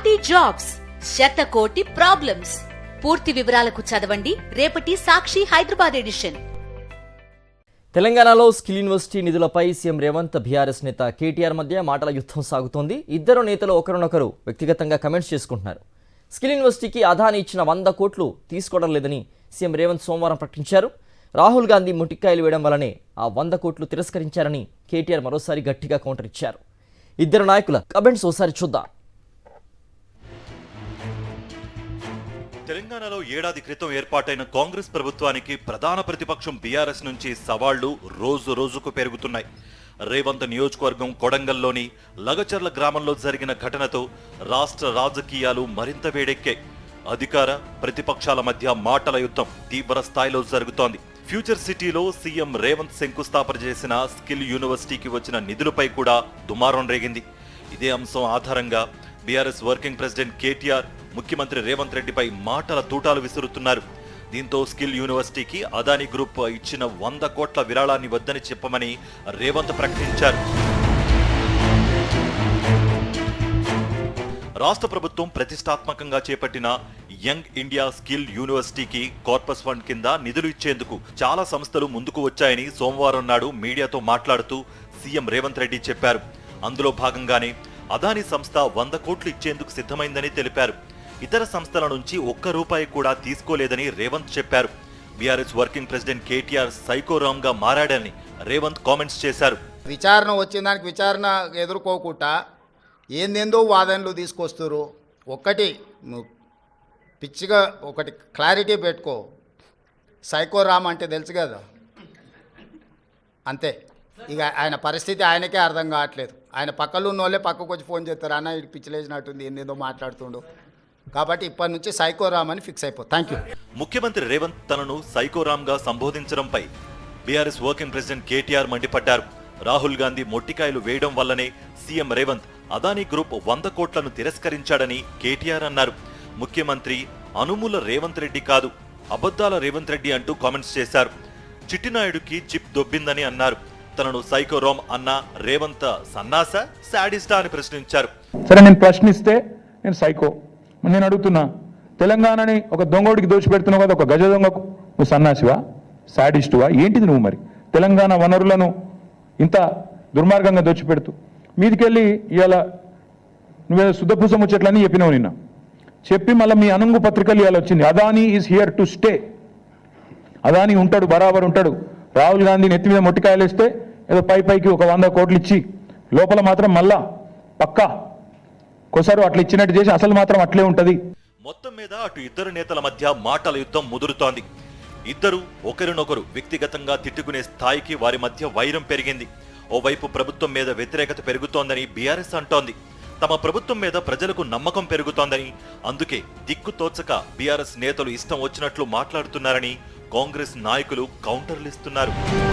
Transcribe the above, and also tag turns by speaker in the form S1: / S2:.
S1: కోటి జాబ్స్, శతకోటి ప్రాబ్లమ్స్. పూర్తి వివరాలకు చదవండి రేపటి సాక్షి హైదరాబాద్ ఎడిషన్.
S2: తెలంగాణలో స్కిల్ యూనివర్సిటీ నిధులపై సీఎం రేవంత్, బీఆర్ఎస్ నేత కేటీఆర్ మధ్య మాటల యుద్ధం సాగుతోంది. ఇద్దరు నేతలు ఒకరినొకరు వ్యక్తిగతంగా కమెంట్స్ చేసుకుంటున్నారు. స్కిల్ యూనివర్సిటీకి అదాని ఇచ్చిన 100 కోట్లు తీసుకోవడం లేదని సీఎం రేవంత్ సోమవారం ప్రకటించారు. రాహుల్ గాంధీ ముటిక్కాయలు వేయడం వల్లనే ఆ 100 కోట్లు తిరస్కరించారని కేటీఆర్ మరోసారి గట్టిగా కౌంటర్ ఇచ్చారు. ఇద్దరు నాయకుల కమెంట్స్ ఒకసారి చూద్దాం.
S3: తెలంగాణలో ఏడాది క్రితం ఏర్పాటైన కాంగ్రెస్ ప్రభుత్వానికి ప్రధాన ప్రతిపక్షం బీఆర్ఎస్ నుంచి సవాళ్లు రోజు రోజుకు పెరుగుతున్నాయి. రేవంత్ నియోజకవర్గం కొడంగల్లోని లగచర్ల గ్రామంలో జరిగిన ఘటనతో రాష్ట్ర రాజకీయాలు మరింత వేడెక్కాయి. అధికార ప్రతిపక్షాల మధ్య మాటల యుద్ధం తీవ్ర స్థాయిలో జరుగుతోంది. ఫ్యూచర్ సిటీలో సీఎం రేవంత్ శంకుస్థాపన చేసిన స్కిల్ యూనివర్సిటీకి వచ్చిన నిధులపై కూడా దుమారం రేగింది. ఇదే అంశం ఆధారంగా బీఆర్ఎస్ వర్కింగ్ ప్రెసిడెంట్ కేటీఆర్ ముఖ్యమంత్రి రేవంత్ రెడ్డిపై మాటల తూటాలు విసురుతున్నారు. దీంతో స్కిల్ యూనివర్సిటీకి అదానీ గ్రూప్ ఇచ్చిన 100 కోట్ల విరాళాన్ని వద్దని చెప్పమని రేవంత్ ప్రకటించారు. రాష్ట్ర ప్రభుత్వం ప్రతిష్టాత్మకంగా చేపట్టిన యంగ్ ఇండియా స్కిల్ యూనివర్సిటీకి కార్పస్ ఫండ్ కింద నిధులు ఇచ్చేందుకు చాలా సంస్థలు ముందుకు వచ్చాయని సోమవారం నాడు మీడియాతో మాట్లాడుతూ సీఎం రేవంత్ రెడ్డి చెప్పారు. అందులో భాగంగానే అదానీ సంస్థ 100 కోట్లు ఇచ్చేందుకు సిద్ధమైందని తెలిపారు. ఇతర సంస్థల నుంచి ఒక్క రూపాయి కూడా తీసుకోలేదని రేవంత్ చెప్పారు. బీఆర్ఎస్ వర్కింగ్ ప్రెసిడెంట్ కేటీఆర్ సైకోరామ్ గా మారాడని రేవంత్ కామెంట్స్ చేశారు.
S4: విచారణ వచ్చిన దానికి విచారణ ఎదుర్కోకుండా ఏందేందో వాదనలు తీసుకొస్తారు. ఒకటి పిచ్చిగా ఒకటి క్లారిటీ పెట్టుకో, సైకోరామ్ అంటే తెలుసు కదా, అంతే. ఇక ఆయన పరిస్థితి ఆయనకే అర్థం కావట్లేదు. ఆయన పక్కలో ఉన్న వాళ్ళే పక్కకు వచ్చి ఫోన్ చేస్తారు, అన్న ఇది పిచ్చిలేసినట్టుంది, ఏందేదో మాట్లాడుతుండు. కాబట్టి ఇప్పటి నుంచి సైకోరామ్ అని ఫిక్స్ అయిపో. Thank you.
S3: ముఖ్యమంత్రి రేవంత్ తనను సైకోరామ్ గా సంబోధించడంపై బీఆర్ఎస్ వర్కింగ్ ప్రెసిడెంట్ కేటీఆర్ మండిపడ్డారు. రాహుల్ గాంధీ మొట్టికాయలు వేయడం వల్లనే సీఎం రేవంత్ అదానీ గ్రూప్ 100 కోట్లను తిరస్కరించాడని కేటీఆర్ అన్నారు. ముఖ్యమంత్రి అనుముల రేవంత్ రెడ్డి కాదు, అబద్ధాల రేవంత్ రెడ్డి అంటూ కామెంట్స్ చేశారు. చిట్టినాయుడుకి చిప్ దొబ్బిందని అన్నారు. తనను సైకోరామ్ అన్న రేవంత్ సన్నాస, శాడిస్టా అని ప్రశ్నించారు.
S5: సరే, నేను ప్రశ్నిస్తే నేను సైకో, నేను అడుగుతున్నా, తెలంగాణని ఒక దొంగోడికి దోచిపెడుతున్నావు కదా, ఒక గజ దొంగకు నువ్వు సన్నాసివా, శాడిస్టువా, ఏంటిది నువ్వు? మరి తెలంగాణ వనరులను ఇంత దుర్మార్గంగా దోచిపెడుతూ మీదికెళ్ళి ఇవాళ నువ్వేదో శుద్ధపూస ముచ్చట్లని చెప్పినావు. నిన్న చెప్పి మళ్ళీ మీ అనుంగు పత్రికలు ఇవాళ వచ్చింది, Adani is here to stay. Adani ఉంటాడు, బరాబర్ ఉంటాడు. రాహుల్ గాంధీ నెత్తి మీద మొట్టికాయలు వేస్తే ఏదో పైకి ఒక 100 కోట్లు ఇచ్చి లోపల మాత్రం మళ్ళా పక్కా కొసారు అట్లా ఇచ్చినట్టు చేసి అసలు మాత్రం అట్లే ఉంటది.
S3: మొత్తం మీద అటు ఇద్దరు నేతల మధ్య మాటల యుద్ధం ముదురుతోంది. ఇద్దరు ఒకరినొకరు వ్యక్తిగతంగా తిట్టుకునే స్థాయికి వారి మధ్య వైరం పెరిగింది. ఓవైపు ప్రభుత్వం మీద వ్యతిరేకత పెరుగుతోందని బీఆర్ఎస్ అంటోంది. తమ ప్రభుత్వం మీద ప్రజలకు నమ్మకం పెరుగుతోందని, అందుకే దిక్కు తోచక బీఆర్ఎస్ నేతలు ఇష్టం వచ్చినట్లు మాట్లాడుతున్నారని కాంగ్రెస్ నాయకులు కౌంటర్లిస్తున్నారు.